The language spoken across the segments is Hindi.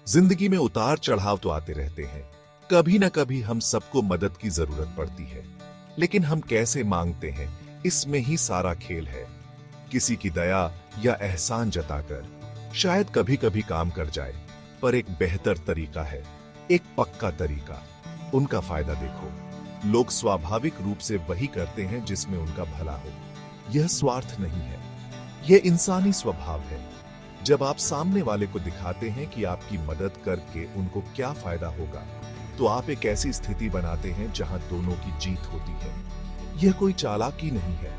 जिंदगी में उतार चढ़ाव तो आते रहते हैं। कभी ना कभी हम सबको मदद की जरूरत पड़ती है, लेकिन हम कैसे मांगते हैं, इसमें ही सारा खेल है। किसी की दया या एहसान जताकर शायद कभी कभी काम कर जाए, पर एक बेहतर तरीका है, एक पक्का तरीका। उनका फायदा देखो। लोग स्वाभाविक रूप से वही करते हैं जिसमें उनका भला हो। यह स्वार्थ नहीं है, यह इंसानी स्वभाव है। जब आप सामने वाले को दिखाते हैं कि आपकी मदद करके उनको क्या फायदा होगा, तो आप एक ऐसी स्थिति बनाते हैं जहां दोनों की जीत होती है। यह कोई चालाकी नहीं है,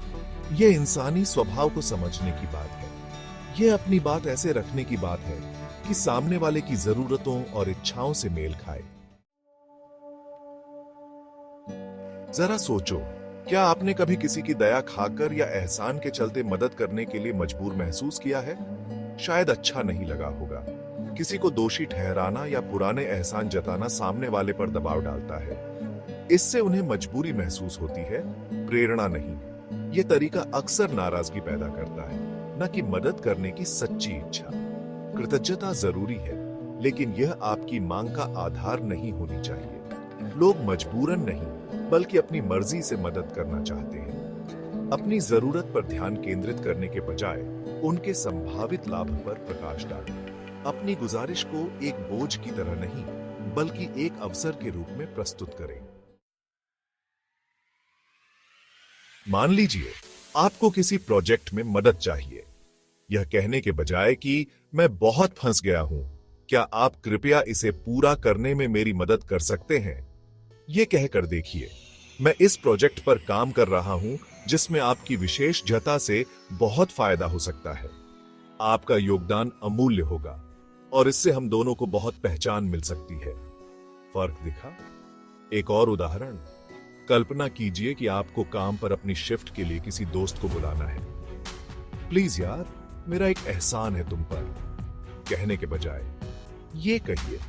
यह इंसानी स्वभाव को समझने की बात है। यह अपनी बात ऐसे रखने की बात है कि सामने वाले की जरूरतों और इच्छाओं से मेल खाए। जरा सोचो, क्या आपने कभी किसी की दया खाकर या एहसान के चलते मदद करने के लिए मजबूर महसूस किया है? शायद अच्छा नहीं लगा होगा। किसी को दोषी ठहराना या पुराने एहसान जताना सामने वाले पर दबाव डालता है। इससे उन्हें मजबूरी महसूस होती है, प्रेरणा नहीं। यह तरीका अक्सर नाराजगी पैदा करता है, न कि मदद करने की सच्ची इच्छा। कृतज्ञता जरूरी है, लेकिन यह आपकी मांग का आधार नहीं होनी चाहिए। लोग मजबूरन नहीं, बल्कि अपनी मर्जी से मदद करना चाहते हैं। अपनी जरूरत पर ध्यान केंद्रित करने के बजाय उनके संभावित लाभ पर प्रकाश डालें। अपनी गुजारिश को एक बोझ की तरह नहीं, बल्कि एक अवसर के रूप में प्रस्तुत करें। मान लीजिए आपको किसी प्रोजेक्ट में मदद चाहिए। यह कहने के बजाय कि मैं बहुत फंस गया हूं, क्या आप कृपया इसे पूरा करने में मेरी मदद कर सकते हैं? यह कहकर देखिए, मैं इस प्रोजेक्ट पर काम कर रहा हूं जिसमें आपकी विशेषज्ञता से बहुत फायदा हो सकता है। आपका योगदान अमूल्य होगा और इससे हम दोनों को बहुत पहचान मिल सकती है। फर्क दिखा? एक और उदाहरण, कल्पना कीजिए कि आपको काम पर अपनी शिफ्ट के लिए किसी दोस्त को बुलाना है। प्लीज यार, मेरा एक एहसान है तुम पर, कहने के बजाय ये कहिए,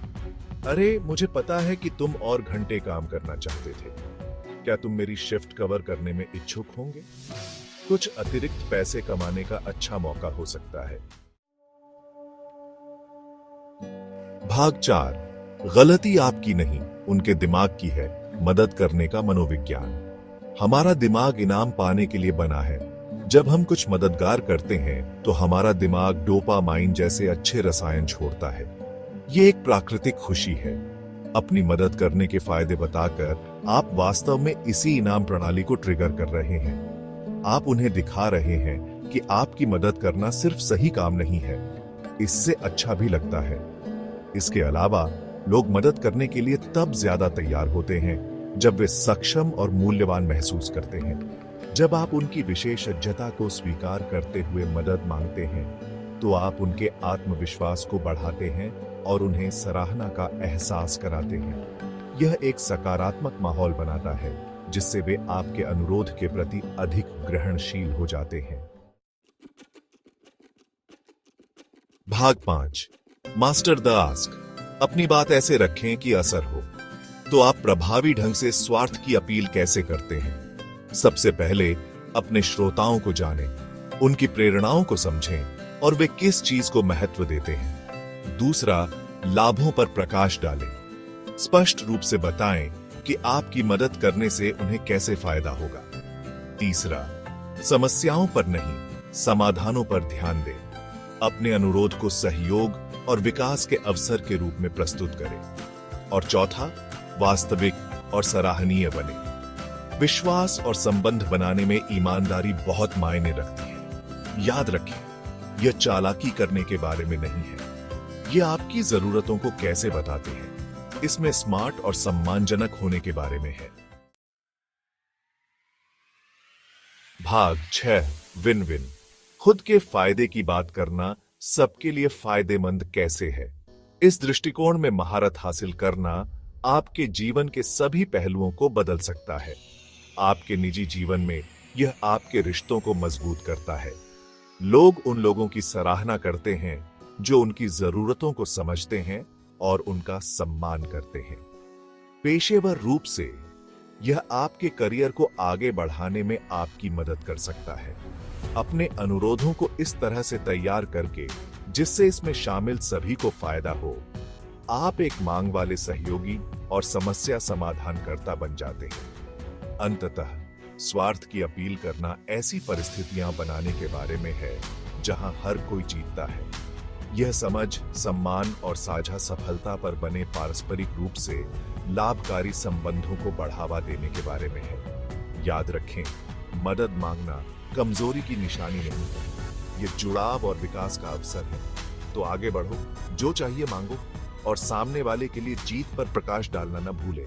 अरे मुझे पता है कि तुम और घंटे काम करना चाहते थे, क्या तुम मेरी शिफ्ट कवर करने में इच्छुक होंगे? कुछ अतिरिक्त पैसे कमाने का अच्छा मौका हो सकता है। भाग 4, गलती आपकी नहीं, उनके दिमाग की है। मदद करने का मनोविज्ञान। हमारा दिमाग इनाम पाने के लिए बना है। जब हम कुछ मददगार करते हैं तो हमारा दिमाग डोपामाइन जैसे अच्छे रसायन छोड़ता है। यह एक प्राकृतिक खुशी है। अपनी मदद करने के फायदे बताकर आप वास्तव में इसी इनाम प्रणाली को ट्रिगर कर रहे हैं। आप उन्हें दिखा रहे हैं कि आपकी मदद करना सिर्फ सही काम नहीं है, इससे अच्छा भी लगता है। इसके अलावा लोग मदद करने के लिए तब ज्यादा तैयार होते हैं जब वे सक्षम और मूल्यवान महसूस करते हैं। जब आप उनकी विशेषज्ञता को स्वीकार करते हुए मदद मांगते हैं, तो आप उनके आत्मविश्वास को बढ़ाते हैं और उन्हें सराहना का एहसास कराते हैं। यह एक सकारात्मक माहौल बनाता है, जिससे वे आपके अनुरोध के प्रति अधिक ग्रहणशील हो जाते हैं। भाग 5, मास्टर द आस्क। अपनी बात ऐसे रखें कि असर हो। तो आप प्रभावी ढंग से स्वार्थ की अपील कैसे करते हैं? सबसे पहले अपने श्रोताओं को जानें, उनकी प्रेरणाओं को समझें और वे किस चीज को महत्व देते हैं। दूसरा, लाभों पर प्रकाश डालें। स्पष्ट रूप से बताएं कि आपकी मदद करने से उन्हें कैसे फायदा होगा। तीसरा, समस्याओं पर नहीं, समाधानों पर ध्यान दें। अपने अनुरोध को सहयोग और विकास के अवसर के रूप में प्रस्तुत करें। और चौथा, वास्तविक और सराहनीय बने। विश्वास और संबंध बनाने में ईमानदारी बहुत मायने रखती है। याद रखें, यह चालाकी करने के बारे में नहीं है, यह आपकी जरूरतों को कैसे बताते हैं, इसमें स्मार्ट और सम्मानजनक होने के बारे में है। भाग 6, विन विन। खुद के फायदे की बात करना सबके लिए फायदेमंद कैसे है? इस दृष्टिकोण में महारत हासिल करना आपके जीवन के सभी पहलुओं को बदल सकता है। आपके निजी जीवन में यह आपके रिश्तों को मजबूत करता है। लोग उन लोगों की सराहना करते हैं जो उनकी जरूरतों को समझते हैं और उनका सम्मान करते हैं। पेशेवर रूप से यह आपके करियर को आगे बढ़ाने में आपकी मदद कर सकता है। अपने अनुरोधों को इस तरह से तैयार करके जिससे इसमें शामिल सभी को फायदा हो, आप एक मांग वाले सहयोगी और समस्या समाधानकर्ता बन जाते हैं। अंततः स्वार्थ की अपील करना ऐसी परिस्थितियां बनाने के बारे में है जहां हर कोई जीतता है। यह समझ सम्मान और साझा सफलता पर बने पारस्परिक रूप से लाभकारी संबंधों को बढ़ावा देने के बारे में है। याद रखें, मदद मांगना कमजोरी की निशानी नहीं है, यह जुड़ाव और विकास का अवसर है। तो आगे बढ़ो, जो चाहिए मांगो और सामने वाले के लिए जीत पर प्रकाश डालना न भूलें।